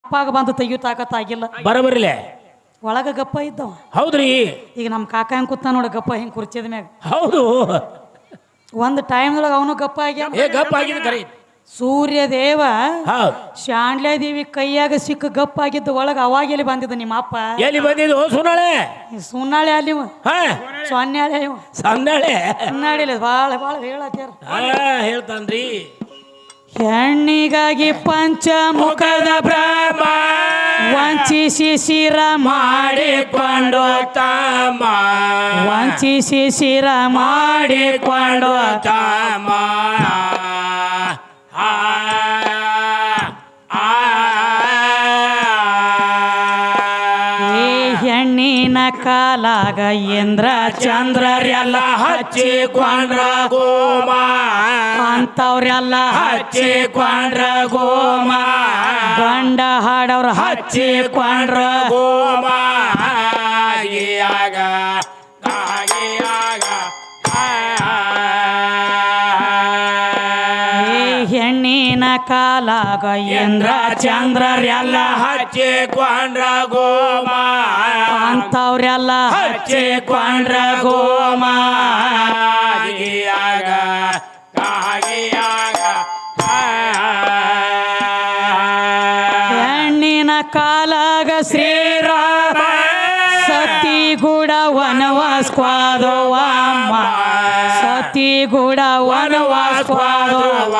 ಅಪ್ಪಾಗ ಬಂದು ತೆಗಿಯೋ ತಾಕತ್ತಾಗಿಲ್ಲ. ಬರಬರಿಲೆ ಒಳಗ ಗಪ್ಪ ಇದ್ದವ. ಹೌದ್ರಿ. ಈಗ ನಮ್ಮ ಕಾಕ ಹೆಂಗ್ ಕೂತ ನೋಡ ಗಪ್ಪ ಹಿಂಗ್ ಕುರ್ಚಿದ ಮ್ಯಾಗ. ಹೌದು. ಒಂದು ಟೈಮ್ದೊಳಗೆ ಅವನು ಗಪ್ಪ ಆಗ್ಯಾನ. ಗಪ್ಪ ಆಗಿದೆ ಕರೆ. ಸೂರ್ಯದೇವ ಹೌದು ಶಾಂಡ್ಲೇದೇವಿ ಕೈಯಾಗ ಸಿಕ್ಕ ಗಪ್ಪ ಆಗಿದ್ದು ಒಳಗ ಅವಾಗ ಎಲ್ಲಿ ಬಂದಿದ್ದ ನಿಮ್ಮ ಅಪ್ಪ? ಎಲ್ಲಿ ಬಂದಿದ್ದು ಸುನಾಳೆ? ಸುನ್ನಾಳೆ ಅಲ್ಲಿ ಸೊನ್ಯಾಳೆ ಸೊನ್ನಾಳೆ ಸೊನ್ನಾಡಿಲ್ಲ. ಭಾಳ ಭಾಳ ಹೇಳತ್ಯಾರ. ಹೇಳ್ತಾನ್ರಿ. ಹೆಣ್ಣಿಗಾಗಿ ಪಂಚಮುಖದ ಬ್ರಹ್ಮ ವಂಚಿಸಿ ಶಿರ ಮಾಡಿಕೊಂಡು ತಮ್ಮ, ವಂಚಿಸಿ ಶಿರ ಮಾಡಿಕೊಂಡು ತಮ್ಮ. ಹೆಣ್ಣಿನ ಕಾಲಾಗ ಇಂದ್ರ ಚಂದ್ರರೆಲ್ಲ ಹಚ್ಚಿಕೊಂಡ್ರ ಗೋಮ, ಅಂತವ್ರೆಲ್ಲ ಹಚ್ಚಿಕೊಂಡ್ರ ಗೋಮ, ಗಂಡ ಹಾಡವ್ರ ಹಚ್ಚಿಕೊಂಡ್ರ ಗೋಮ. ಆಗ ಹೆಣ್ಣಿನ ಕಾಲಾಗ ಇಂದ್ರ ಚಂದ್ರರೆಲ್ಲ ಹಚ್ಚಿಕೊಂಡ್ರ ಗೋಮ, ಅಂತವ್ರೆಲ್ಲ ಹಚ್ಚಿಕೊಂಡ್ರ ಗೋಮ. ಹೆಣ್ಣಿನ ಕಾಲಾಗ ಶ್ರೀರಾಮ ಸತಿ ಗುಡ ವನವಾಸ್ವಾದವ, ಸತಿ ಗುಡ ವನವಾಸ್ವಾದವ.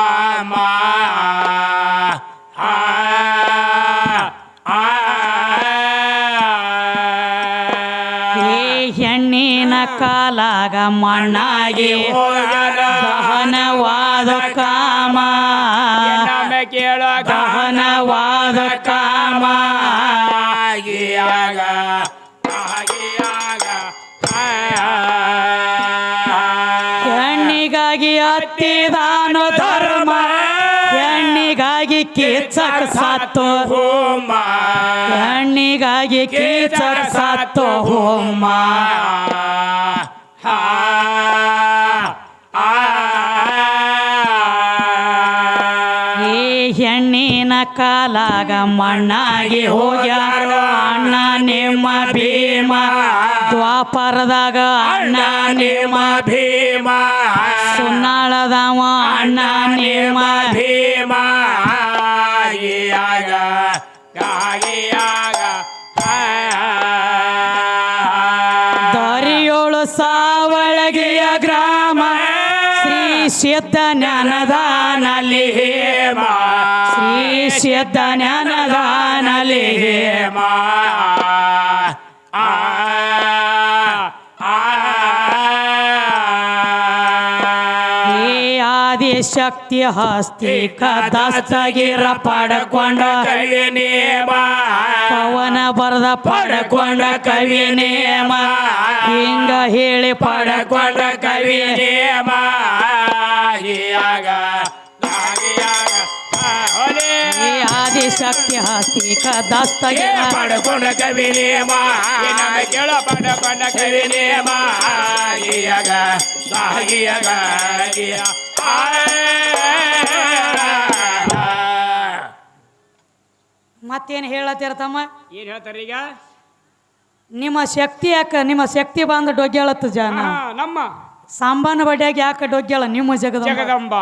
ಹೆಣ್ಣಿನ ಕಾಲಾಗ ಮಣ್ಣಾಗಿ ದಹನವಾದ ಕಾಮ, ದಹನವಾದ ಕಾಮ. ಹೆಣ್ಣಿಗಾಗಿ ಹತ್ತಿದಾನು ಧರ್ಮ, ಹೆಣ್ಣಿಗಾಗಿ ಕೀಚಕ ಸತ್ತು ಹೋಮ, ಹೆಣ್ಣಿಗಾಗಿ ಕೀಚಕ ಸತ್ತು ಹೋಮ. ಹೆಣ್ಣಿನ ಕಾಲಾಗ ಮಣ್ಣಾಗಿ ಹೋಗ್ಯಾರ ಅಣ್ಣ ನಿಮ್ಮ ಭೀಮ, ದ್ವಾಪರದಾಗ ಅಣ್ಣ ನಿಮ್ಮ ಭೀಮ, ಸುನ್ನಾಳದವ ಅಣ್ಣ ನಿಮ್ಮ ಭೀಮ. ದರಿಯೋಳು ಸಾವಳಗಿಯ ಗ್ರಾಮ ಶ್ರೀ ಸಿದ್ಧ ಜ್ಞಾನದಾನಲ್ಲಿ ಹೇಮ, ಶ್ರೀ ಸಿದ್ಧ ಜ್ಞಾನದಾನಲ್ಲಿ ಹೇಮ. ಆದಿಶಕ್ತಿ ಹಸ್ತಿಕ ದಸ್ತಗಿರ ಪಡ್ಕೊಂಡ ಕವಿ ನೇಮ, ಪವನ ಬರದ ಪಡ್ಕೊಂಡ ಕವಿ ನೇಮ, ಹಿಂಗ ಹೇಳಿ ಪಡ್ಕೊಂಡ ಕವಿ ನೇಮ. ಆದಿಶಕ್ತಿ ಹಸ್ತಿಕ ದಸ್ತಗಿರ ಪಡ್ಕೊಂಡ ಕವಿ ನೇಮ, ಕೇಳ ಪಡ್ಕೊಂಡ ಕವಿ ನೇಮ. ಮತ್ತೇನು ಹೇಳತ್ತೀರ ತಮ್ಮ? ಏನ್ ಹೇಳ್ತಾರ ಈಗ? ನಿಮ್ಮ ಶಕ್ತಿ ಯಾಕ, ನಿಮ್ಮ ಶಕ್ತಿ ಬಂದ ಡೊಗ್ಗ್ಯಾಳತ್ತು ಜನ. ನಮ್ಮ ಸಾಂಬಾನ ಬಡ್ಯಾಗ ಯಾಕೆ ಡೊಗ್ಗ್ಯಾಳ ನಿಮ್ಮ ಜಗದಂಬ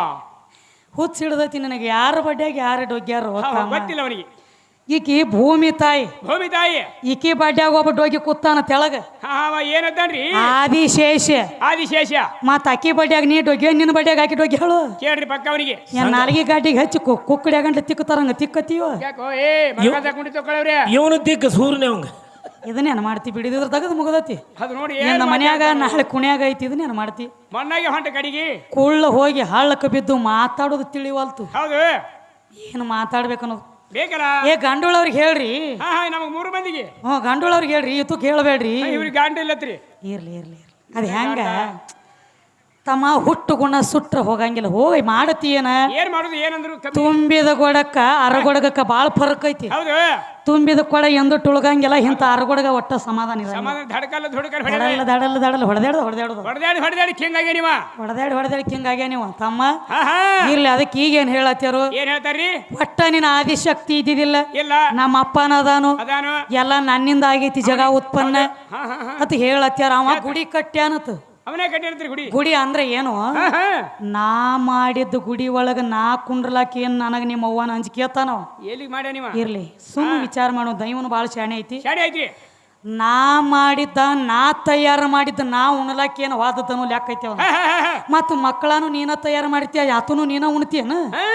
ಹುಚ್ಚ ಹಿಡ್ದೈತಿ ನನಗೆ. ಯಾರ ಬಡ್ಯಾಗ ಯಾರು ಡೊಗ್ಗ್ಯಾರ ಗೊತ್ತಿಲ್ಲ ಅವನಿಗೆ. ಈಕಿ ಭೂಮಿ ತಾಯಿ, ಭೂಮಿ ತಾಯಿ. ಈಕಿ ಬಡ್ಯಾಗ ಒಬ್ಬ ಡೊಗ್ಗಿ ಕೂತಾನ ತೆಳಗ. ಏನಂತಾನ್ರಿ? ಆದಿಶೇಷ. ಆದಿಶೇಷ. ಮತ್ತ ಅಕ್ಕಿ ಬಡ್ಯಾಗ ನೀ ಡೊಗ್ಗಿ, ನಿನ್ನ ಬಡ್ಯಾಗ ಆಕಿ ಡೊಗ್ಗಿ ಹೇಳು. ಕೇಳ್ರಿ ಪಕ್ಕ ಅವನಿಗೆ. ನಾಲ್ಗಿ ಗಾಡಿಗೆ ಹಚ್ಚಿ ಕುಕ್ಕಡ್ಯಾಗಂಟ್ಲೆ ತಿಕ್ಕತಾರಂಗ ತಿಕ್ಕತ್ತೀವ. ಇವನು ತಿಕ್ಕ ಸೂರ್ಯನೇ ಅವಂಗ. ಇದನ್ನೇನು ಮಾಡ್ತಿ ಬಿಡಿದ್ರ ತಗದ್ ಮುಗದತಿ. ಅದು ನೋಡಿ ನಿನ್ನ ಮನ್ಯಾಗ ನಾಳೆ ಕುಣ್ಯಾಗ ಐತಿ, ಇದನ್ನೇನು ಮಾಡ್ತಿ? ಮಣ್ಣಾಗೆ ಹೊಂಟ ಕಡಿಗೆ ಕುಳ್ಳ ಹೋಗಿ ಹಳ್ಳಕ್ಕೆ ಬಿದ್ದು ಮಾತಾಡೋದು ತಿಳಿವಲ್ತು. ಹೌದು, ಏನು ಮಾತಾಡ್ಬೇಕನ್ನೋದು ಬೇಕಲ್ಲ. ಗಂಡುಳವ್ರಿಗೆ ಹೇಳ್ರಿ. ನಮಗ್ 3 ಮಂದಿಗೆ. ಗಂಡುಳವ್ರಿಗೆ ಹೇಳ್ರಿ, ಇತ್ತು ಕೇಳಬೇಡ್ರಿ. ಇವ್ರಿಗೆ ಗಂಡ ಇಲ್ಲತ್ರಿ. ಇರ್ಲಿ ಇರ್ಲಿ ಇರ್ಲಿ. ಅದು ಹೆಂಗ ತಮ್ಮ ಹುಟ್ಟು ಗುಣ ಸುಟ್ರ ಹೋಗಂಗಿಲ್ಲ ಹೋಗಿ ಮಾಡತೀಯನ ಏನ್ ಮಾಡುದು ಏನಂದ್ರು ತುಂಬಿದ ಗೊಡಕ್ಕ ಅರಗೊಡಗಕ್ಕ ಬಾಳ ಫರಕ್ ಐತಿ ಹೌದು ತುಂಬಿದ ಕೊಡ ಎಂದು ಟುಳ್ಗಂಗಿಲ್ಲ ಇಂಥ ಅರಗೊಡಗ ಒಟ್ಟ ಸಮಾಧಾನ ಇಲ್ಲ ಸಮಾಧಾನ ಧಡಕಲ್ಲ ಧುಡಕಲ್ಲ ದಡಲ್ಲ ಹೊಡೆದಾಡ್ದು ಹೊಡೆದಾಡಿ ಹಿಂಗಾಗಿ ನೀವ ಹೊಡೆದಾಡಿ ಹಿಂಗಾಗ್ಯ ನೀವು ತಮ್ಮ ಹಾ ಹಾ ಇರ್ಲಿ ಅದಕ್ಕೆ ಈಗೇನ್ ಹೇಳತ್ಯಾರು ಏನ್ ಹೇಳ್ತಾರ್ರಿ ಒಟ್ಟ ನಿನ್ನ ಆದಿಶಕ್ತಿ ಇದ್ದಿದ್ದಿಲ್ಲ ಇಲ್ಲ ನಮ್ಮ ಅಪ್ಪನ ಅದಾನು ಅದಾನು ಎಲ್ಲ ನನ್ನಿಂದ ಆಗೈತಿ ಜಗ ಉತ್ಪನ್ನ ಹಾ ಹಾ ಹಾ ಅಂತ ಹೇಳತ್ಯಾರ ಅವ ಗುಡಿ ಕಟ್ಟ್ಯಾನತ್ ಅವನೇ ಕಟ್ಟಿರ್ತೀರಿ ಗುಡಿ ಗುಡಿ ಅಂದ್ರೆ ಏನು ಹಾ ಹಾ ನಾ ಮಾಡಿದ್ದು ಗುಡಿ ಒಳಗ ನಾ ಕುಂಡ್ರಲಾಕಿ ಏನ್ ನನಗ ನಿಮ್ಮ ಅವ್ವನ ಅಂಜಿಕೆತಾನವ ಎಲ್ಲಿಗೆ ಮಾಡ್ಯ ನೀವ ಇರ್ಲಿ ಸುಮ್ ವಿಚಾರ ಮಾಡೋ ದೈವನು ಬಾಳ ಶಾಣೆ ಐತಿ ಶಾಡಿ ಐತ್ರಿ ನಾ ಮಾಡಿದ್ದ ನಾ ತಯಾರು ಮಾಡಿದ್ದ ನಾ ಉಣಲಾಕಿ ಏನು ವಾದದನು ಲೆಕ್ಕ ಐತಿ ಅವ ಹಾ ಹಾ ಹಾ ಮತ್ತ ಮಕ್ಕಳನು ನೀನ ತಯಾರು ಮಾಡ್ತೀಯ ಯಾತನು ನೀನ ಉಣ್ತೀಯನ ಹಾ.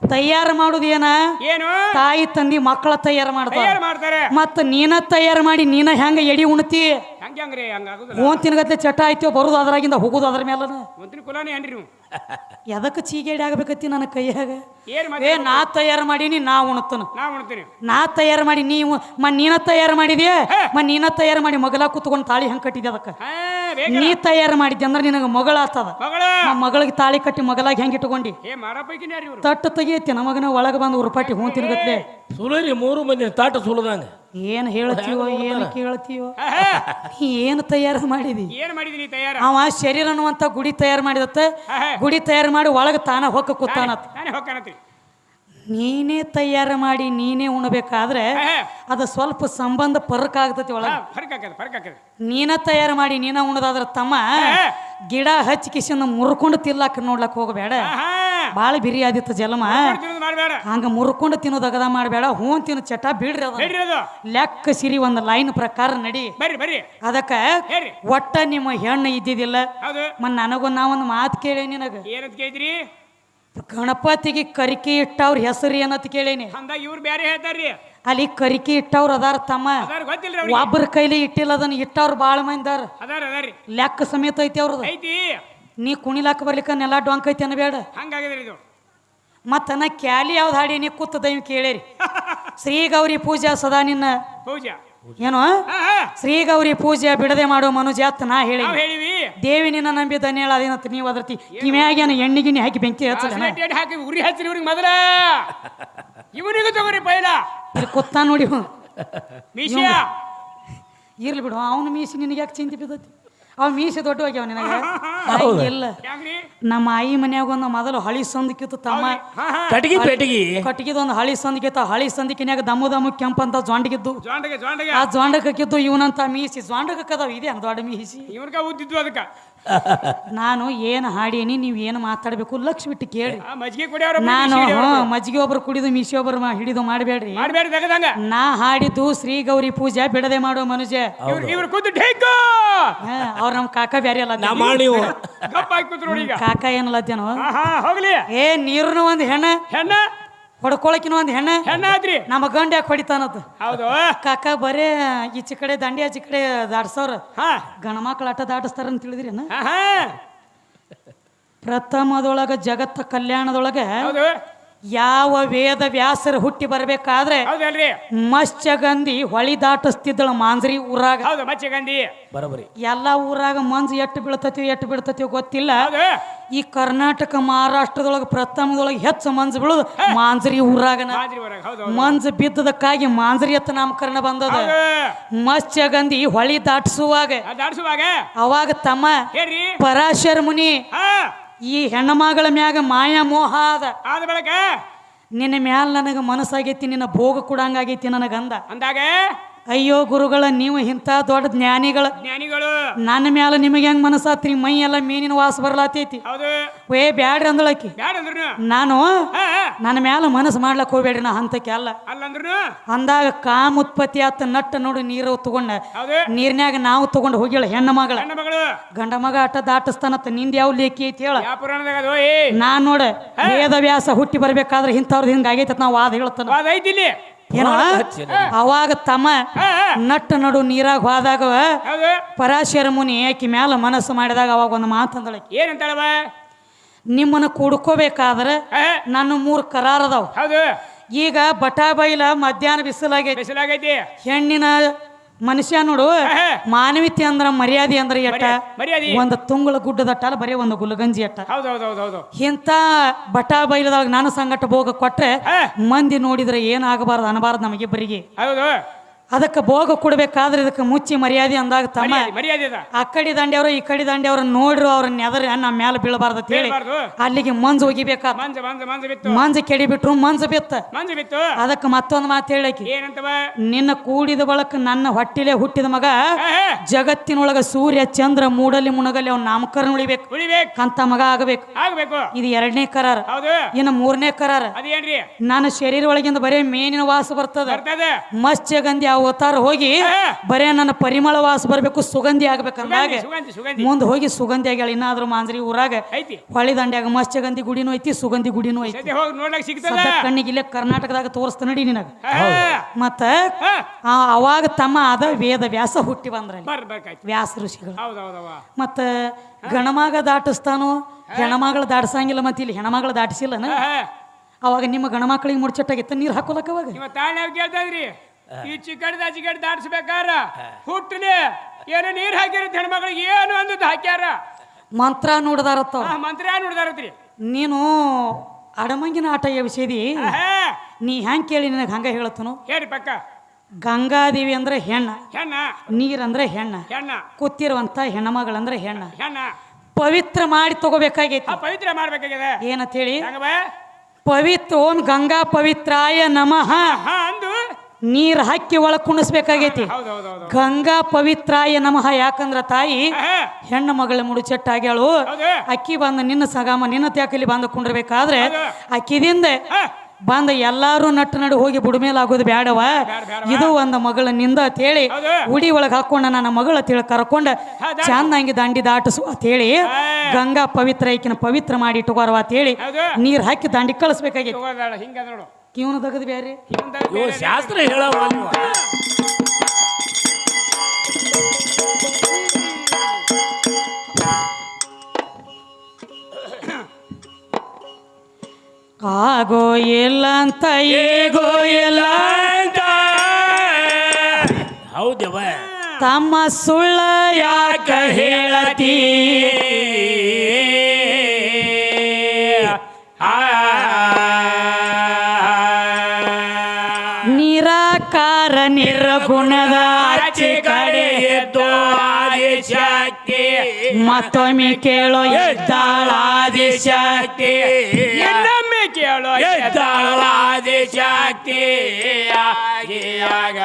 ತಯಾರು ಮಾಡುದು ಏನ ಏನು ತಾಯಿ ತಂದಿ ಮಕ್ಕಳ ತಯಾರು ಮಾಡ್ತಾರ ತಯಾರು ಮಾಡ್ತಾರೆ ಮತ್ತ ನೀನ ತಯಾರು ಮಾಡಿ ನೀನ ಹೆಂಗ ಎಡಿ ಉಣ್ತಿ ಹಂಗ್ರಿ ಹಂಗಾಗುದಿಲ್ಲ ಓನ್ ತಿನ್ಗತ್ತೆ ಚಟ ಆಯ್ತೋ ಬರುದು ಅದ್ರಾಗಿಂದ ಹೋಗುದು ಅದ್ರ ಮೇಲನ ಒಂದಿನ ಕುಲಾನೇ ಏನ್ರಿ ನೀವು ಎದಕ್ಕೆ ಚೀಗೇಡಿ ಆಗ್ಬೇಕತ್ತಿ ನನ್ನ ಕೈಯಾಗ ಏನ್ ಏ ನಾ ತಯಾರು ಮಾಡೀನಿ ನಾ ಉಣತನ ನಾ ಉಣ್ತೀನಿ ನಾ ತಯಾರು ಮಾಡಿ ನೀವು ನೀನ ತಯಾರು ಮಾಡಿದ್ಯಾ ನೀನ ತಯಾರು ಮಾಡಿ ಮಗಳ ಕುತ್ಕೊಂಡು ತಾಳಿ ಹಂಗೆ ಕಟ್ಟಿದ್ದೆ ಅದಕ್ಕೆ ಹಾ ಬೇಗ ನೀ ತಯಾರು ಮಾಡಿದ್ದೆ ಅಂದ್ರೆ ನಿನಗೆ ಮಗಳ ಆತದ ಮಗಳ ಮಗಳಿಗೆ ತಾಳಿ ಕಟ್ಟಿ ಮಗಳಾಗಿ ಹೆಂಗೆ ಇಟ್ಕೊಂಡಿ ಏ ಮಾರಪ್ಪೈಕಿನ ಯಾರು ಇವ್ರು ತಟ್ಟು ತೆಗಿಯತ್ತಿ ನಮಗನ ಒಳಗೆ ಬಂದು ಉರುಪಾಟಿ ಹೂ ತಿನ್ಗತ್ಲೆ ಸುಲರಿ 3 ಮಂದಿ ತಾಟ ಸುಲದಂಗ ಏನು ಹೇಳ್ತೀವೋ ಏನು ಕೇಳ್ತೀವೋ ಹಾ, ಹಾ. ನೀ ಏನು ತಯಾರು ಮಾಡಿದಿ ಏನ್ ಮಾಡಿದೀನಿ ತಯಾರ ಅವ ಶರೀರ ಅನ್ನುವಂಥ ಗುಡಿ ತಯಾರು ಮಾಡಿದತ್ತ ಹಾ, ಹಾ. ಗುಡಿ ತಯಾರು ಮಾಡಿ ಒಳಗೆ ತಾನ ಹೊಕ್ಕ ಕೂತಾನತ್ ನಾನೇ ಹೋಗ್ಕಾನತ್ರಿ ನೀನೇ ತಯಾರು ಮಾಡಿ ನೀನೇ ಉಣ್ಬೇಕಾದ್ರೆ ಹಾ, ಹಾ. ಅದು ಸ್ವಲ್ಪ ಸಂಬಂಧ ಪರ್ಕ್ ಆಗ್ತತಿ ಒಳಗೆ ಫರ್ಕ್ ಹಾಕದ ನೀನ ತಯಾರು ಮಾಡಿ ನೀನ ಉಣದಾದ್ರ ತಮ್ಮ ಹಾ. ಗಿಡ ಹಚ್ಚಿ ಕಿಶನ್ ಮುರ್ಕೊಂಡು ತಿನ್ಲಾಕ ನೋಡ್ಲಕ್ ಹೋಗಬೇಡ ಭಾಳ ಬಿರಿ ಆದಿತ್ತ ಜಲಮ ಮಾಡ್ಬೇಡ ಹಂಗ ಮುರ್ಕೊಂಡು ತಿನ್ನೋದು ಅಗದ ಮಾಡಬೇಡ ಹೂ ತಿನ್ನು ಚಟ ಬಿಡ್ರಿ ಅದ ಹೇಳ್ರಿ ಅದು ಲೆಕ್ಕ ಸಿರಿ ಒಂದು ಲೈನ್ ಪ್ರಕಾರ ನಡಿ ಬರ್ರಿ ಅದಕ್ಕ ಹೇಳ್ರಿ ಒಟ್ಟ ನಿಮ್ಮ ಹೆಣ್ಣು ಇದ್ದಿದ್ದಿಲ್ಲ ಹೌದು ನನಗೂ ನಾವೊಂದು ಮಾತು ಕೇಳಿ ನಿನಗ ಏನಂತ ಕೇಳಿದ್ರಿ ಗಣಪತಿಗೆ ಕರಿಕೆ ಇಟ್ಟವ್ರ ಹೆಸರು ಏನಂತ ಕೇಳೇನಿ ಅಂದಾಗ ಇವ್ರು ಬೇರೆ ಹೇಳ್ತಾರ್ರಿ ಅಲ್ಲಿ ಕರಿಕೆ ಇಟ್ಟವ್ರ ಅದಾರ ತಮ್ಮ ಅದಾರ ಗೊತ್ತಿಲ್ರಿ ಅವ್ರಿಗೆ ಒಬ್ಬರ ಕೈಲಿ ಇಟ್ಟಿಲ್ಲ ಅದನ್ನ ಇಟ್ಟವ್ರು ಬಾಳ ಮಂದಾರ ಅದಾರಿ ಲೆಕ್ಕ ಸಮೇತ ಐತಿ ಅವ್ರದ್ದು ಐತಿ ನೀ ಕುಣಿಲಾಕ ಬರ್ಲಿಕ್ಕ ನೆಲ ಡೊಂಕ್ ಐತಿ ಅನ್ಬೇಡ ಹಂಗಾಗಿದ್ರಿ ಇದು ಮತ್ತ ನಾ ಕ್ಯಾಲಿ ಯಾವ್ದು ಹಾಡಿ ನೀ ಕೂತ ದೈವ ಕೇಳಿರಿ ಶ್ರೀ ಗೌರಿ ಪೂಜಾ ಸದಾ ನಿನ್ನ ಪೂಜಾ ಏನು ಹಾ ಹಾ ಶ್ರೀ ಗೌರಿ ಪೂಜೆ ಬಿಡದೆ ಮಾಡೋ ಮನುಜ ಅಂತ ನಾ ಹೇಳಿ ನಾವ್ ಹೇಳಿವಿ ದೇವಿ ನಿನ್ನ ನಂಬಿ ಧನ್ಯಳ ಅದೇನಂತ ನೀವು ಅದ್ರತಿ ಕಿವ್ಯಾಗೇನ ಎಣ್ಣೆ ಗಿಣ್ಣಿ ಹಾಕಿ ಬೆಂಕಿ ಹಚ್ಚಲ ಡೇಟ್ ಹಾಕಿ ಉರಿ ಹಚ್ಚಿರಿ ಇವ್ರಿಗೆ ಮೊದಲ ಇವನಿಗೂ ತಗೋರಿ ಪೈಲ ಇಲ್ಲಿ ಕೂತ ನೋಡಿ ಮೀಶಿಯ ಇರ್ಲಿ ಬಿಡು ಅವನು ಮೀಸಿ ನಿನಗೆ ಯಾಕೆ ಚಿಂತೆ ಬಿದ್ದತಿ ಅವ್ ಮೀಸೆ ದೊಡ್ಡವಾಗ್ಯಾವ ನಿನಗೆ ಇಲ್ಲ ಹೆಂಗ್ರಿ ನಮ್ಮ ಆಯಿ ಮನ್ಯಾಗ ಒಂದು ಮೊದಲು ಹಳಿ ಸಂದಿಕ್ಕಿತ್ತು ತಮ್ಮ ಹಾ ಹಾ ಕಟಗಿ ಪೆಟಗಿ ಕಟ್ಟಿಗಿದೊಂದು ಹಳಿ ಸಂದಿಕಿತ್ತು ಹಳಿ ಸಂದಿಕಿನ್ಯಾಗ ದಮ್ಮು ಕೆಂಪಂತ ಜೊಂಡಗಿದ್ದು ಜೋಂಡಗೆ ಆ ಜೊಂಡಕ್ಕಿದ್ದು ಇವನಂತ ಮೀಸಿ ಜೊಂಡಕದಾವ ಇದೆ ಅಂತ ದೊಡ್ಡ ಮೀಸಿ ಇವ್ರಗ ಉದ್ದಿದ್ವು ಅದಕ್ಕ ನಾನು ಏನು ಹಾಡೀನಿ ನೀವು ಏನು ಮಾತಾಡ್ಬೇಕು ಲಕ್ಷ ಬಿಟ್ಟು ಕೇಳಿ ಆ ಮಜ್ಜಿಗೆ ಕುಡಿಯೋರ ನಾನು ಮಜ್ಜಿಗೆ ಒಬ್ರು ಕುಡಿದು ಮೀಸಿ ಒಬ್ರು ಹಿಡಿದು ಮಾಡಬೇಡ್ರಿ ಮಾಡ್ಬೇಡಿ ತೆಗದಂಗ ನಾ ಹಾಡಿದ್ದು ಶ್ರೀ ಗೌರಿ ಪೂಜೆ ಬಿಡದೆ ಮಾಡೋ ಮನುಜ ಇವ್ರು ಕೂತು ಢೇಕು ಅವ್ರ ನಮ್ ಕಾಕ ಬ್ಯಾರೆ ಅಲ್ಲ ನಾ ನೀವು ಗಪ್ಪ ಹಾಕಿ ಕೂತು ನೋಡಿ ಈಗ ಕಾಕ ಏನಲ್ಲತ್ತೇನೋ ಹಾ ಹಾ ಹೋಗ್ಲಿ ಏ ನೀರ್ನ ಒಂದ್ ಹೆಣ್ಣ ಹೆಣ್ಣ ಹೊಡ್ಕೊಳಕಿನ ಒಂದ್ ಹೆಣ್ಣ ಹೆಣ್ಣ ಆದ್ರಿ ನಮ್ಮ ಗಂಡ ಯಾಕೆ ಹೊಡಿತಾನದು ಹೌದು ಕಾಕ ಬರೇ ಈಚೆ ಕಡೆ ದಂಡಿ ಆಚೆ ಕಡೆ ದಾಡ್ಸವ್ರ ಹಾ ಗಣಮಕ್ಳು ಆಟ ದಾಟಿಸ್ತಾರ ಅಂತ ತಿಳಿದ್ರೇನ ಹಾ ಹಾ ಪ್ರಥಮದೊಳಗ ಜಗತ್ತ ಕಲ್ಯಾಣದೊಳಗ ಹೌದು ಯಾವ ವೇದ ವ್ಯಾಸರು ಹುಟ್ಟಿ ಬರ್ಬೇಕಾದ್ರೆ ಹೌದಲ್ರಿ ಮತ್ಸ್ಯಗಂಧಿ ಹೊಳಿ ದಾಟಿಸ್ತಿದ್ದಳ ಮಾಂಜ್ರಿ ಊರಾಗ ಹೌದು ಮಚ್ಚಗಂಧಿ ಬರಬರಿ ಎಲ್ಲಾ ಊರಾಗ ಮಂಜು ಎಟ್ಟು ಬೀಳ್ತತಿ ಗೊತ್ತಿಲ್ಲ ಹೌದು ಈ ಕರ್ನಾಟಕ ಮಹಾರಾಷ್ಟ್ರದೊಳಗ ಪ್ರಥಮದೊಳಗೆ ಹೆಚ್ಚು ಮಂಜು ಬೀಳುದು ಮಾಂಜ್ರಿ ಊರಾಗನ ಮಾದ್ರಿ ಹೊರಗೆ ಹೌದು ಮಂಜು ಬಿದ್ದದಕ್ಕಾಗಿ ಮಾಂಜ್ರಿ ಎತ್ತ ನಾಮಕರಣ ಬಂದದ ಮತ್ಸ್ಯಗಂಧಿ ಹೊಳಿ ದಾಟಿಸುವಾಗ ದಾಡ್ಸುವಾಗ ಅವಾಗ ತಮ್ಮ ಹೇಳ್ರಿ ಪರಾಶರ ಮುನಿ ಹಾ ಈ ಹೆಣ್ಣಮಗಳ ಮ್ಯಾಗ ಮಾಯಾ ಮೋಹ ಅದ ಆದ ಬೆಳಕ ನಿನ್ನ ಮ್ಯಾಲ ನನಗೆ ಮನಸ್ಸಾಗೈತಿ ನಿನ್ನ ಭೋಗ ಕೊಡಂಗಾಗೈತಿ ನನಗಂದ ಅಂದಾಗ ಅಯ್ಯೋ ಗುರುಗಳ ನೀವು ಇಂಥ ದೊಡ್ಡ ಜ್ಞಾನಿಗಳ ಜ್ಞಾನಿಗಳು ನನ್ನ ಮ್ಯಾಲ ನಿಮಗೆ ಹೆಂಗ್ ಮನಸ್ಸಾತ್ರಿ ಮೈ ಎಲ್ಲ ಮೀನಿನ ವಾಸ ಬರ್ಲಾತೈತಿ ಹೌದು ವೇ ಬ್ಯಾಡ್ರಿ ಅಂದಳಕಿ ಬ್ಯಾಡ ಅಂದ್ರು ನಾನು ಹಾ ಹಾ ನನ್ನ ಮ್ಯಾಲ ಮನಸ್ಸು ಮಾಡ್ಲಕ್ ಹೋಗ್ಬೇಡ್ರಿ ನಾ ಹಂತಕ್ಕೆ ಅಲ್ಲ ಅಲ್ಲಂದ್ರು ಅಂದಾಗ ಕಾಮ ಉತ್ಪತ್ತಿ ಆತ ನಟ್ಟ ನೋಡಿ ನೀರು ತಗೊಂಡ ಹೌದು ನೀರ್ನ್ಯಾಗ ನಾವು ತಗೊಂಡು ಹೋಗಿಳ ಹೆಣ್ಣ ಮಗಳ ಹೆಣ್ಣ ಮಗಳು ಗಂಡ ಮಗ ಆಟ ದಾಟಿಸ್ತಾನತ್ತ ನಿಂದ ಯಾವ ಲೇಖಿ ಐತಿ ಹೇಳ ಯಾವ ಪುರಾಣದಾಗ ಅದು ಏ ನಾನ್ ನೋಡ ವೇದ ವ್ಯಾಸ ಹುಟ್ಟಿ ಬರ್ಬೇಕಾದ್ರೆ ಇಂಥವ್ರದ್ದು ಹಿಂಗ ಆಗೈತ ನಾವು ವಾದ ಹೇಳ್ತಾನ ಅದ ಐತಿ ಇಲ್ಲಿ ಏನೋ ಅವಾಗ ತಮ್ಮ ಹಾ ಹಾ ನಟ್ಟ ನಡು ನೀರಾಗ ಹೋದಾಗ ಹೌದು ಪರಾಶರ ಮುನಿ ಆಕಿ ಮ್ಯಾಲ ಮನಸ್ಸು ಮಾಡಿದಾಗ ಅವಾಗ ಒಂದು ಮಾತಂದಳಕಿ ಏನಂತಾಳವ ನಿಮ್ಮನ್ನ ಕುಡ್ಕೋಬೇಕಾದ್ರೆ ಹಾ ನನ್ನ 3 ಕರಾರದಾವ್ ಹೌದು ಈಗ ಬಟಾ ಬೈಲ ಮಧ್ಯಾಹ್ನ ಬಿಸಿಲಾಗೈತಿ ಬಿಸಿಲಾಗೈತಿ ಹೆಣ್ಣಿನ ಮನುಷ್ಯ ನೋಡು ಮಾನವೀಯತೆ ಅಂದ್ರ ಮರ್ಯಾದೆ ಅಂದ್ರ ಎಟ್ಟ ಮರ್ಯಾದೆ ಒಂದು ತುಂಗಳ ಗುಡ್ಡದಟ್ಟಲ್ಲ ಬರೀ ಒಂದು ಗುಲಗಂಜಿ ಎಟ್ಟ ಹೌದೌದೌದೌದು ಇಂಥ ಬಟ ಬೈಲದಾಗ ನಾನು ಸಂಗಟ ಭೋಗ ಕೊಟ್ರೆ ಮಂದಿ ನೋಡಿದ್ರೆ ಏನಾಗಬಾರ್ದು ಅನ್ನಬಾರ್ದು ನಮಗಿಬ್ಬರಿಗೆ ಹೌದು ಅದಕ್ಕೆ ಭೋಗ ಕೊಡ್ಬೇಕಾದ್ರೆ ಇದಕ್ಕೆ ಮುಚ್ಚಿ ಮರ್ಯಾದೆ ಅಂದಾಗ ತಮ್ಮ ಮರ್ಯಾದೆ ಆ ಕಡೆ ದಂಡೆಯವರು ಈ ಕಡೆ ದಂಡೆಯವ್ರ ನೋಡ್ರು ಅವ್ರನ್ನ ಎದರಿ ನಮ್ಮ ಮೇಲೆ ಬೀಳಬಾರ್ದು ಅಂತ ಹೇಳಿ ಅಲ್ಲಿಗೆ ಮಂಜು ಒಗಿಬೇಕಾ ಮಂಜು ಕೆಡಿಬಿಟ್ರು ಮಂಜು ಬಿತ್ತ ಅದಕ್ಕೆ ಮತ್ತೊಂದು ಮಾತು ಹೇಳಕಿ ನಿನ್ನ ಕೂಡಿದ ಬಳಕ ನನ್ನ ಹೊಟ್ಟಿಲೆ ಹುಟ್ಟಿದ ಮಗ ಜಗತ್ತಿನೊಳಗ ಸೂರ್ಯ ಚಂದ್ರ ಮೂಡಲಿ ಮುಣಗಲಿ ಅವ್ನ ನಾಮಕರಣ ಉಳಿಬೇಕು ಅಂತ ಮಗ ಆಗಬೇಕು ಇದು 2ನೇ ಕರಾರ ಇನ್ನು 3ನೇ ಕರಾರ ನನ್ನ ಶರೀರ ಒಳಗಿಂದ ಬರೇ ಮೇನಿನ ವಾಸ ಬರ್ತದ ಮತ್ಸ್ಯಗಂಧಿ ಅವತಾರ ಹೋಗಿ ಬರೇ ನನ್ನ ಪರಿಮಳ ವಾಸ ಬರ್ಬೇಕು ಸುಗಂಧಿ ಆಗ್ಬೇಕಂದಾಗ ಮುಂದೆ ಹೋಗಿ ಸುಗಂಧಿ ಆಗ್ಯಾಳ ಇನ್ನಾದ್ರೂ ಮಾಂಜ್ರಿ ಊರಾಗ ಹೊಳಿ ದಂಡ್ಯಾಗ ಮತ್ಸ್ಯಗಂಧಿ ಗುಡಿನೂ ಐತಿ ಸುಗಂಧಿ ಗುಡಿನೂ ಐತಿ ಕಣ್ಣಿಗೆ ಇಲ್ಲೇ ಕರ್ನಾಟಕದಾಗ ತೋರಿಸ್ತ ನಡಿ ನಿನಗ ಮತ್ತ ಅವಾಗ ತಮ್ಮ ಅದ ವೇದ ವ್ಯಾಸ ಹುಟ್ಟಿ ಬಂದ್ರ ವ್ಯಾಸ ಋಷಿಗಳು ಮತ್ತ ಗಣಮಗ ದಾಟಿಸ್ತಾನು ಹೆಣಮಗಳು ದಾಟಿಸಂಗಿಲ್ಲ ಮತ್ತೆ ಇಲ್ಲಿ ಹೆಣ್ಮಗಳು ದಾಟಿಸಿಲ್ಲನ ಅವಾಗ ನಿಮ್ಮ ಗಣಮಕ್ಳಿಗೆ ಮುಡ್ಚಟ್ಟಾಗಿತ್ತ ನೀರ್ ಹಾಕೋಲಕ್ಕ ಅವಾಗ ಈ ಚಿಕ್ಕಡಿ ದಾಟಿಸ್ಬೇಕಾರ ಹುಟ್ಟಲಿ ಏನೋ ನೀರ್ ಹಾಕಿರತ್ ಹೆಣ್ಮಕ್ಳಿಗೆ ಏನು ಅಂದದ್ದು ಹಾಕ್ಯಾರ ಮಂತ್ರ ನೋಡ್ದಾರತ್ತ ಮಂತ್ರ ನೋಡ್ದಾರತ್ರಿ ನೀನು ಅಡಮಂಗಿನ ಆಟ ಎಬ್ಸಿದಿ ನೀ ಹೆಂಗ್ ಕೇಳಿ ನಿನಗೆ ಹಂಗ ಹೇಳತ್ತನು ಹೇಳಿ ಪಕ್ಕ ಗಂಗಾದೇವಿ ಅಂದ್ರೆ ಹೆಣ್ಣ ನೀರಂದ್ರೆ ಹೆಣ್ಣ ಕೂತಿರುವಂತ ಹೆಣ್ಮಗಳಂದ್ರೆ ಹೆಣ್ಣ ಪವಿತ್ರ ಮಾಡಿ ತಗೋಬೇಕಾಗೈತಿ ಪವಿತ್ರ ಮಾಡ್ಬೇಕಾಗಿದೆ ಏನಂತ ಹೇಳಿ ಪವಿತ್ರ ಓಂ ಗಂಗಾ ಪವಿತ್ರಾಯ ನಮಃ ಅಂದು ನೀರ್ ಹಾಕಿ ಒಳಗ್ ಕುಣಿಸ್ಬೇಕಾಗೈತಿ ಗಂಗಾ ಪವಿತ್ರಾಯ ನಮಃ ಯಾಕಂದ್ರ ತಾಯಿ ಹೆಣ್ಣು ಮಗಳ ಮುಡುಚೆಟ್ಟಾಗ್ಯಾಳು ಅಕ್ಕಿ ಬಂದ ನಿನ್ನ ಸಗಾಮ ನಿನ್ನ ತ್ಯಾಕಲಿ ಬಂದ ಕುಂಡ್ರಬೇಕಾದ್ರೆ ಅಕ್ಕಿದಿಂದ ಬಂದ ಎಲ್ಲಾರು ನಟ್ಟು ನಡು ಹೋಗಿ ಬುಡಮೇಲೆ ಆಗೋದು ಬ್ಯಾಡವ ಇದು ಒಂದು ಮಗಳ ನಿಂದ ಅಂತೇಳಿ ಉಡಿ ಒಳಗೆ ಹಾಕೊಂಡ ನನ್ನ ಮಗಳ ತಿಳಿ ಕರ್ಕೊಂಡ ಚಂದಂಗಿ ದಂಡಿ ದಾಟಿಸು ಅಂತೇಳಿ ಗಂಗಾ ಪವಿತ್ರ ಈಕಿನ ಪವಿತ್ರ ಮಾಡಿ ಇಟ್ಟುಕೋರವ ಅಂತೇಳಿ ನೀರ್ ಹಾಕಿ ದಂಡಿ ಕಳಿಸ್ಬೇಕಾಗಿತ್ತು ಕಿವನು ತೆಗೆದು ಬ್ಯಾರಿ ಶಾಸ್ತ್ರ ಹೇಳವ ಆಗೋ ಇಲ್ಲ ಅಂತ ಏಗೋ ಇಲ್ಲ ಅಂತ ಹೌದವ ತಮ್ಮ ಸುಳ್ಳ ಯಾಕ ಹೇಳತಿ ನಿರಾಕಾರ ನಿರ್ಗುಣದ ಆಚೆ ಕಡೆ ಎದ್ದು ಆದಿಶಕ್ತಿ ಮತ್ತೊಮ್ಮೆ ಕೇಳೋ ಎದ್ದಾಳಾದಿಶಕ್ತಿ ಇನ್ನೊಮ್ಮೆ ಕೇಳೋ ಎದ್ದಾಳಾದಿಶಕ್ತಿ ಆಗಿಯಾಗ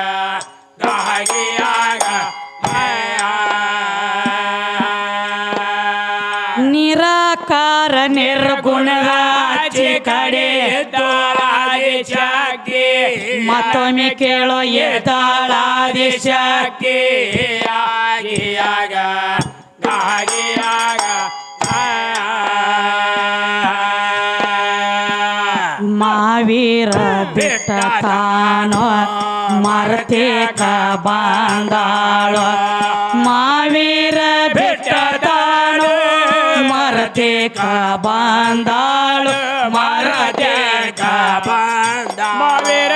ನಿರಾಕಾರ ನಿರ್ಗುಣದ ಆಚೆ ಕಡೆ ಎದ್ದು ಆದಿಶಕ್ತಿ ಮತ್ತೊಮ್ಮೆ ಕೇಳೋ ಎದ್ದಾಳಾದಿಶಕ್ತಿ ಆಗಿಯಾಗ ಮಾವೀರ ಬಿಟ್ಟ ತಾನೋ ಮರತೇಕ ಬಾಂದಾಳೋ ಮಾವೀರ ಬಿಟ್ಟ ತಾನೋ ಮರತೇಕ ಬಾಂದಾಳು ಮರತೇಕ ಬಾಂದ ಮಾವೀರ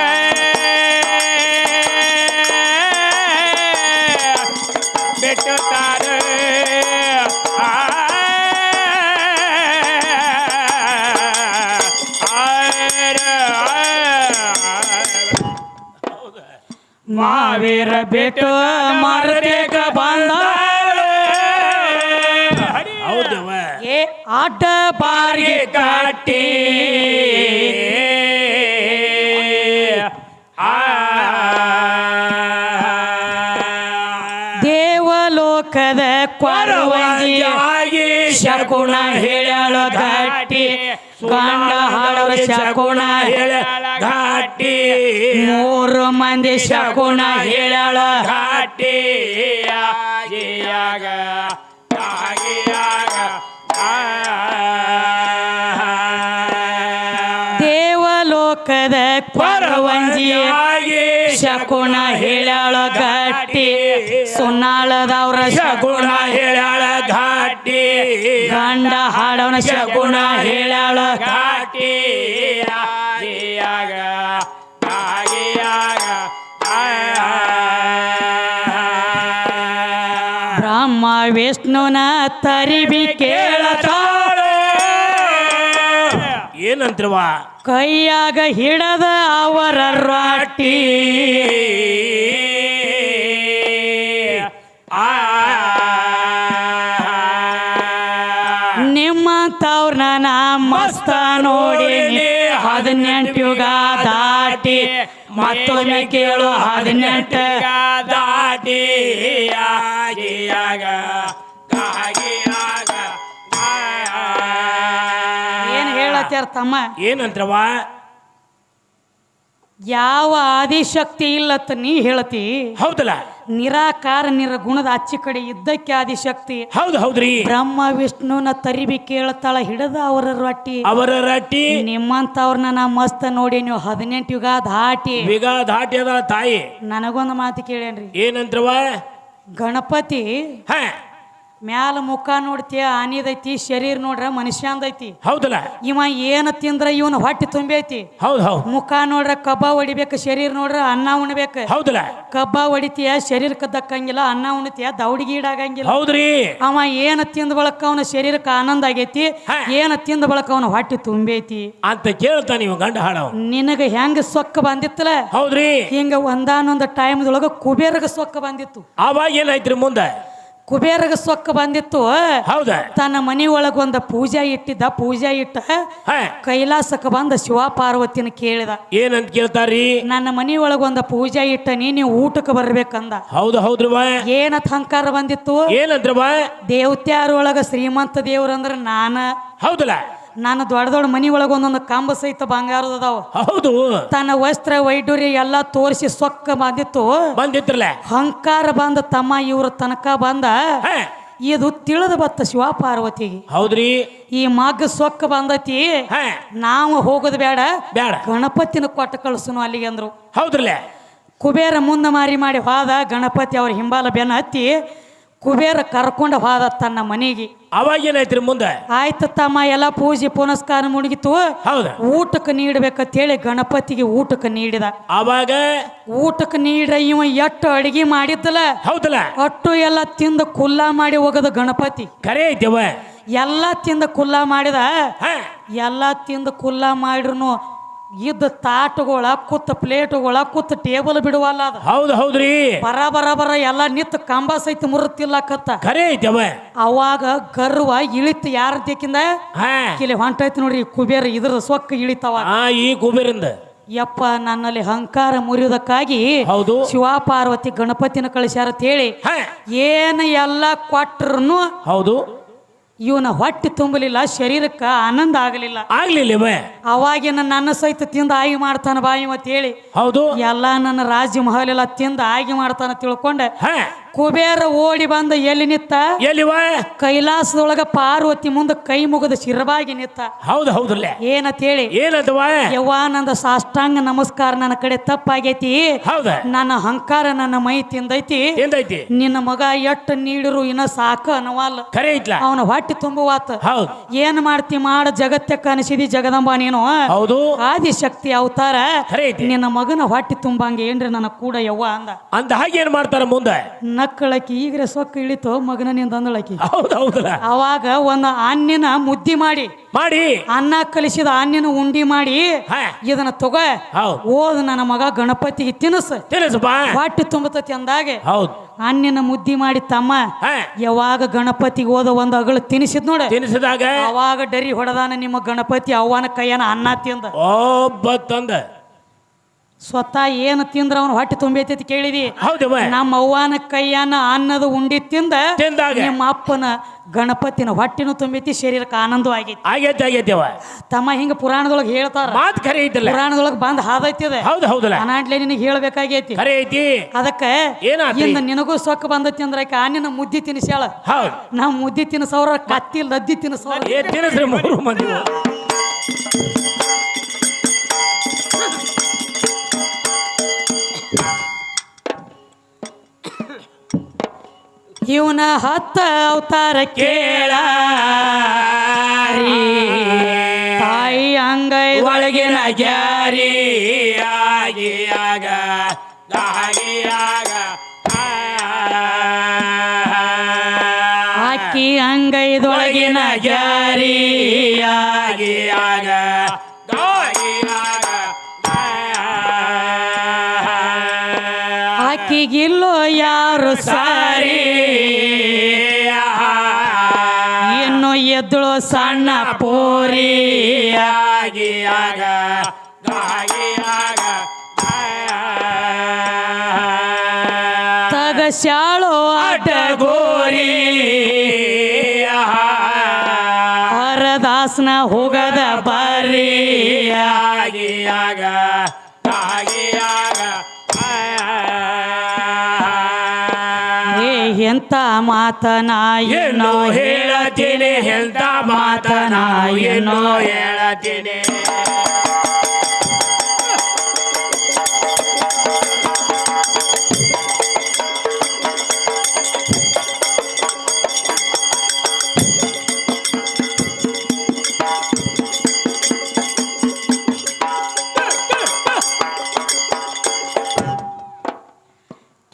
ಬಿಟ್ಟು ತಾನು ಮಾವೀರ ಬಿಟ್ಟು ಮರತೇಕ ಬಾಂದಾಳು ಹೌದವ ಏ ಅಡ್ಡ ಬಾರಿಗೆ ಕಟ್ಟಿ ದೇವಲೋಕದ ಕೊರವಂಜಿಯಾಗಿ ಶಕುನ ಹೇಳಳ ಘಾಟಿ ಗಂಡ ಹಾಡವ ಶಕುನ ಹೇಳ ಘಾಟಿ 3 ಮಂದಿ ಶಕುನ ಹೇಳಳ ಘಾಟಿ ಆಗಿಯಾಗ ದೇವಲೋಕದ ಕೊರವಂಜಿಯಾಗಿ ಶಕುನ ಹೇಳಳ ಘಾಟಿ ಸುನ್ನಾಳದವ್ರ ಶಕುನ ಹೇಳಳ ಘಾಟಿ ಗಂಡ ಹಾಡವನ ಶಕುನ ಹೇಳಳ ಘಾಟಿ ಆಗಿಯಾಗ ವಿಷ್ಣುನ ತರಿಬಿ ಕೇಳತಾಳೆ ಏನಂತ್ರವ ಕೈಯಾಗ ಹಿಡದ ಅವರ ರಾಟಿ ನಿಮ್ಮಂತವ್ರನ್ನ ನಾ ಮಸ್ತ ನೋಡಿನಿ 18 ಯುಗ ದಾಟಿ ಮತ್ತೊಮ್ಮೆ ಕೇಳು 18 ದಾಟಿ ಏನ್ ಹೇಳತ್ಯಾರ ತಮ್ಮ ಏನಂತ್ರವ ಯಾವ ಆದಿಶಕ್ತಿ ಇಲ್ಲತ್ತ ನೀ ಹೇಳ್ತಿ ಹೌದಲ್ಲ ನಿರಾಕಾರ ನಿರ್ಗುಣದ ಅಚ್ಚಿ ಕಡೆ ಇದ್ದಕ್ಕೆ ಆದಿಶಕ್ತಿ ಹೌದ್ರಿ ಬ್ರಹ್ಮ ವಿಷ್ಣುನ ತರಿಬಿ ಕೇಳತಾಳ ಹಿಡದ ಅವರ ರೊಟ್ಟಿ ಅವರ ರಟ್ಟಿ ನಿಮ್ಮಂತವ್ರನ್ನ ನಾ ಮಸ್ತ್ ನೋಡಿ ನೀವು 18 ಯುಗ ದಾಟಿ ಬಿಗ ದಾಟಿ ಅದ ತಾಯಿ ನನಗೊಂದು ಮಾತು ಕೇಳೇನ್ರಿ ಏನಂತ್ರವ ಗಣಪತಿ ಹ ಮ್ಯಾಲ ಮುಖ ನೋಡ್ತೀಯ ಆನಿದೈತಿ ಶರೀರ ನೋಡ್ರ ಮನುಷ್ಯಂದೈತಿ ಹೌದಲ್ಲ ಇವ ಏನ ತಿಂದ್ರ ಇವನ ಹೊಟ್ಟೆ ತುಂಬೈತಿ ಹೌದು ಮುಖ ನೋಡ್ರ ಕಬ್ಬ ಹೊಡಿಬೇಕು ಶರೀರ ನೋಡ್ರ ಅನ್ನ ಉಣ್ಬೇಕು ಹೌದಲ್ಲ ಕಬ್ಬ ಹೊಡಿತೀಯ ಶರೀರಕ್ಕೆ ದಕ್ಕಂಗಿಲ್ಲ ಅನ್ನ ಉಣ್ತೀಯ ದೌಡಿಗೆ ಈಡಾಗಂಗಿಲ್ಲ ಹೌದ್ರಿ ಅವ ಏನ ತಿಂದ ಬಳಕ ಅವನ ಶರೀರಕ್ಕೆ ಆನಂದ ಆಗೈತಿ ಏನ ತಿಂದ ಬಳಕ ಅವನ ಹೊಟ್ಟೆ ತುಂಬೈತಿ ಅಂತ ಕೇಳ್ತಾನ ನೀವು ಗಂಡ ಹಾಡವ ನಿನಗ ಹೆಂಗ ಸೊಕ್ಕ ಬಂದಿತ್ತಲ್ಲ ಹೌದ್ರಿ ಹಿಂಗ ಒಂದಾನೊಂದು ಟೈಮ್ದೊಳಗ ಕುಬೇರಗ ಸೊಕ್ಕ ಬಂದಿತ್ತು ಅವಾಗ ಏನಾಯ್ತ್ರಿ ಮುಂದೆ ಕುಬೇರಗ ಸೊಕ್ಕ ಬಂದಿತ್ತು ಹೌದಾ ತನ್ನ ಮನಿ ಒಳಗ ಒಂದು ಪೂಜಾ ಇಟ್ಟಿದ್ದ ಪೂಜಾ ಇಟ್ಟ ಹ ಕೈಲಾಸಕ್ಕೆ ಬಂದ ಶಿವ ಪಾರ್ವತಿನ ಕೇಳಿದ ಏನಂತ ಕೇಳ್ತಾರಿ ನನ್ನ ಮನಿ ಒಳಗ ಒಂದು ಪೂಜಾ ಇಟ್ಟನಿ ನೀವು ಊಟಕ್ಕೆ ಬರ್ಬೇಕಂದ ಹೌದ್ರವ ಏನತ್ ಹಂಕಾರ ಬಂದಿತ್ತು ಏನಂದ್ರವ ದೇವತ್ಯಾರೊಳಗ ಶ್ರೀಮಂತ ದೇವ್ರಂದ್ರ ನಾನ ಹೌದಲ್ಲ ನಾನು ದೊಡ್ಡ ದೊಡ್ಡ ಮನಿ ಒಳಗ ಒಂದೊಂದು ಕಂಬ ಸಹಿತ ಬಂಗಾರದ ಅದಾವ ಹೌದು ತನ್ನ ವಸ್ತ್ರ ವೈಡೂರ್ಯ ಎಲ್ಲಾ ತೋರಿಸಿ ಸೊಕ್ಕ ಬಂದಿತ್ರಲ್ಲ ಹಂಕಾರ ಬಂದ ತಮ್ಮ ಇವ್ರ ತನಕ ಬಂದ ಹ ಇದು ತಿಳಿದು ಬತ್ತ ಶಿವ ಪಾರ್ವತಿಗೆ ಹೌದ್ರಿ ಈ ಮಗ್ಗ ಸೊಕ್ಕ ಬಂದತಿ ಹ ನಾವು ಹೋಗೋದು ಬೇಡ ಬೇಡ ಗಣಪತಿನ ಕೊಟ್ಟ ಕಳ್ಸುನು ಅಲ್ಲಿಗೆ ಅಂದ್ರು ಹೌದ್ರಲ್ಲ ಕುಬೇರ ಮುಂದೆ ಮಾರಿ ಮಾಡಿ ಹೋದ ಗಣಪತಿ ಅವ್ರ ಹಿಂಬಾಲ ಬೆನ್ನ ಹತ್ತಿ ಕುಬೇರ ಕರ್ಕೊಂಡ ಹೋದ ತನ್ನ ಮನೆಗೆ ಅವಾಗ ಏನಾಯ್ತ್ರಿ ಮುಂದೆ ಆಯ್ತು ತಮ್ಮ ಎಲ್ಲ ಪೂಜೆ ಪುನಸ್ಕಾರ ಮುಗಿತು ಹೌದ ಊಟಕ್ಕೆ ನೀಡ್ಬೇಕಂತ ಹೇಳಿ ಗಣಪತಿಗೆ ಊಟಕ್ಕೆ ನೀಡಿದ ಅವಾಗ ಊಟಕ್ಕೆ ನೀಡ್ರ ಇವ ಎಟ್ಟು ಅಡಿಗೆ ಮಾಡಿದ್ದಲ್ಲ ಹೌದಲ್ಲ ಅಟ್ಟು ಎಲ್ಲ ತಿಂದ ಕುಲ್ಲ ಮಾಡಿ ಹೋಗದ ಗಣಪತಿ ಕರೆ ಐತೆವ ಎಲ್ಲ ತಿಂದ ಕುಲ್ಲ ಮಾಡಿದ ಹ ಎಲ್ಲ ತಿಂದ ಕುಲ್ಲ ಮಾಡಿರ್ನು ಇದ್ದ ತಾಟುಗಳ ಕೂತ ಪ್ಲೇಟುಗಳ ಕೂತ ಟೇಬಲ್ ಬಿಡುವಲ್ಲ ಅದ ಹೌದ್ರಿ ಬರ ಎಲ್ಲ ನಿಂತ ಕಂಬ ಸಹಿತ ಮುರುತ್ತಿಲ್ಲಕತ್ತ ಕರೆ ಐತೆವ ಅವಾಗ ಗರ್ವ ಇಳಿತ ಯಾರ ದೇಕಿಂದ ಹ ಇಲ್ಲಿ ಹೊಂಟೈತಿ ನೋಡ್ರಿ ಕುಬೇರ ಇದ್ರ ಸೊಕ್ಕ ಇಳಿತಾವ ಈ ಕುಬೇರಿಂದ ಯಪ್ಪ ನನ್ನಲ್ಲಿ ಅಹಂಕಾರ ಮುರಿಯೋದಕ್ಕಾಗಿ ಹೌದು ಶಿವ ಪಾರ್ವತಿ ಗಣಪತಿನ ಕಳಿಸ್ಯಾರ ಅಂತ ಹೇಳಿ ಹ ಏನು ಎಲ್ಲ ಕೊಟ್ರು ಹೌದು ಇವನ ಹೊಟ್ಟೆ ತುಂಬಲಿಲ್ಲ ಶರೀರಕ್ಕೆ ಆನಂದ ಆಗಲಿಲ್ಲ ಆಗ್ಲಿಲ್ಲ ಅವಾಗಿನ ನನ್ನ ಸಹಿತ ತಿಂದ ಆಗಿ ಮಾಡ್ತಾನ ಬಾಯಿ ಅಂತ ಹೇಳಿ ಹೌದು ಎಲ್ಲ ನನ್ನ ರಾಜ್ಯ ಮಹಲ್ ಎಲ್ಲ ತಿಂದ ಆಗಿ ಮಾಡ್ತಾನ ತಿಳ್ಕೊಂಡೆ ಹ ಕುಬೇರ ಓಡಿ ಬಂದ ಎಲ್ಲಿ ನಿತ್ತ ಎಲ್ಲಿವ ಕೈಲಾಸದೊಳಗ ಪಾರ್ವತಿ ಮುಂದೆ ಕೈ ಮುಗದ ಶಿರಬಾಗಿ ನಿತ್ತ ಹೌದ್ರಲ್ಲ ಏನಂತ ಹೇಳಿ ಏನಂತವ ಯವ್ವ ನಂದ ಸಾಷ್ಟಾಂಗ ನಮಸ್ಕಾರ ನನ್ನ ಕಡೆ ತಪ್ಪಾಗೈತಿ ಹೌದ ನನ್ನ ಅಹಂಕಾರ ನನ್ನ ಮೈ ತಿಂದೈತಿ ಎಂದೈತಿ ನಿನ್ನ ಮಗ ಎಟ್ಟು ನೀಡಿರು ಇನ್ನ ಸಾಕ ಅನ್ನವಲ್ಲ ಕರೆ ಐತ್ಲ ಅವನ ಹೊಟ್ಟೆ ತುಂಬುವಾತ ಹೌದು ಏನ್ ಮಾಡ್ತಿ ಮಾಡ ಜಗತ್ತಕ್ಕೆ ಅನಿಸಿದಿ ಜಗದಂಬ ನೀನು ಹೌದು ಆದಿಶಕ್ತಿ ಅವತಾರ ಖರೆ ಐತಿ ನಿನ್ನ ಮಗನ ಹೊಟ್ಟೆ ತುಂಬಂಗ ಏನ್ರಿ ನನ್ನ ಕೂಡ ಯವ್ವ ಅಂದ ಹಾಗೆ ಏನ್ ಮಾಡ್ತಾರ ಮುಂದೆ ನಕ್ಕಳಕಿ ಈಗ್ರೆ ಸೊಕ್ಕ ಇಳಿತು ಮಗನ ನಿಂದ ಅಂದಳಕಿ ಹೌದಲ್ಲ ಅವಾಗ ಒಂದು ಅನ್ನನ ಮುದ್ದಿ ಮಾಡಿ ಅನ್ನ ಕಲಿಸಿದ ಅನ್ನನ ಉಂಡಿ ಮಾಡಿ ಇದನ್ನ ತಗೋ ಓದ್ ನನ್ನ ಮಗ ಗಣಪತಿಗೆ ತಿನಸಪ್ಪ ಹೊಟ್ಟೆ ತುಂಬತತಿ ಅಂದಾಗ ಅನ್ನನ ಮುದ್ದಿ ಮಾಡಿ ತಮ್ಮ ಯಾವಾಗ ಗಣಪತಿಗೆ ಓದ ಒಂದು ಅಗಳು ತಿನಿಸಿದ್ ನೋಡ ತಿನಿಸಿದಾಗ ಅವಾಗ ಡರಿ ಹೊಡೆದಾನ ನಿಮ್ಮ ಗಣಪತಿ ಅವ್ವನ ಕೈಯನ ಅನ್ನ ತಿಂದ ಸ್ವತಃ ಏನು ತಿಂದ್ರ ಅವನು ಹೊಟ್ಟೆ ತುಂಬೈತಿ ಕೇಳಿದಿ ನಮ್ಮ ಅವ್ವನ ಕೈಯನ್ನ ಅನ್ನದ ಉಂಡಿ ತಿಂದಾಗ ನಿಮ್ಮ ಅಪ್ಪನ ಗಣಪತಿನ ಹೊಟ್ಟಿನೂ ತುಂಬೈತಿ ಶರೀರಕ್ಕೆ ಆನಂದ ಆಗೈತಿ ತಮ್ಮ ಹಿಂಗ ಪುರಾಣದೊಳಗೆ ಹೇಳ್ತಾರ ಪುರಾಣದೊಳಗೆ ಬಂದ್ ಹಾದೈತಿದೆ ಅನಾಡ್ಲೆ ನಿನಗೆ ಹೇಳ್ಬೇಕಾಗೈತಿ ಅದಕ್ಕೆ ಇಂದ ನಿನಗೂ ಸೊಕ್ಕ ಬಂದೈತಿ ಅಂದ್ರ ಅನ್ನನ ಮುದ್ದಿ ತಿನ್ಸ್ಯಾಳ ನಾವ್ ಮುದ್ದಿ ತಿನ್ಸವ್ರ ಕತ್ತಿ ಲದ್ದಿ ತಿನ್ಸವ್ರ ಇವನ 10 ಅವತಾರ ಕೇಳ ತಾಯಿ ಅಂಗೈ ಒಳಗಿನ ಗ್ಯಾರಿ ತಾಯಿ ಅಂಗೈದೊಳಗಿನ ಗ್ಯಾರಿಯಾಗಿ ಆಗ ಗಾಯಿಯಾಗ ಆಕಿಗಿಲ್ಲೋ ಯಾರು ಸಾರಿ ಇನ್ನು ಎದ್ದಳು ಸಣ್ಣ ಪೋರಿಯಾಗಿಯಾಗ ಗಾಯಿಯಾಗ ತಗಸ್ಯಾಳೋ ಗೋರಿ ಹರದಾಸನ ಹೋಗದ ಬರಿಯಾಗಿಯಾಗ ಗಾಯಿಯಾಗ ಎಂತ ಮಾತನ ಏನೋ ಹೇಳತೀನಿ ಎಂತ ಮಾತನ ಏನೋ ಹೇಳತೀನಿ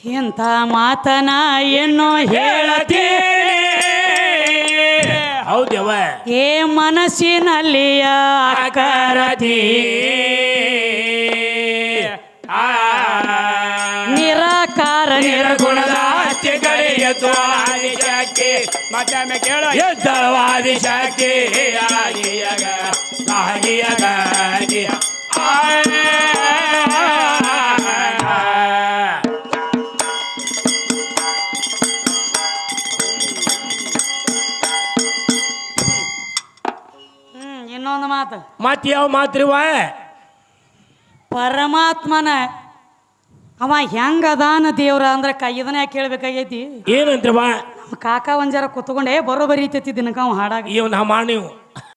ಎಂತ ಮಾತನ ಏನೋ ಹೇಳತೀನಿ ಹೌದವ ಏ ಮನಸ್ಸಿನಲ್ಲಿಯ ಅಕರತಿ ನಿರಾಕಾರ ನಿರ್ಗುಣದ ಹತ್ಯೆಗಳೇ ಎದ್ದುವಾದಿ ಶಕ್ತಿ ಮತ್ತೊಮ್ಮೆ ಕೇಳೋ ಎದ್ದಳವಾದಿ ಶಕ್ತಿ ಆಗಿಯಾಗ ಆಗಿಯಾಗ ಇನ್ನೊಂದು ಮಾತು ಮತ್ ಯಾವ ಮಾತ್ರಿವ ಪರಮಾತ್ಮನ ಅವ ಹೆಂಗ ಅದಾನ ದೇವ್ರ ಅಂದ್ರೆ ಇದನ್ನ ಯಾಕೆ ಕೇಳ್ಬೇಕಾಗೈತಿ ಏನಂತ್ರಿವ ನಮ್ಮ ಕಾಕ ಒಂಜಾರ ಕುತ್ಕೊಂಡೆ ಬರೋಬರಿ ಐತೈತಿ ದಿನಕ ಅವ ಹಾಡಾಗ ಇವ್ ನಾ ನೀವು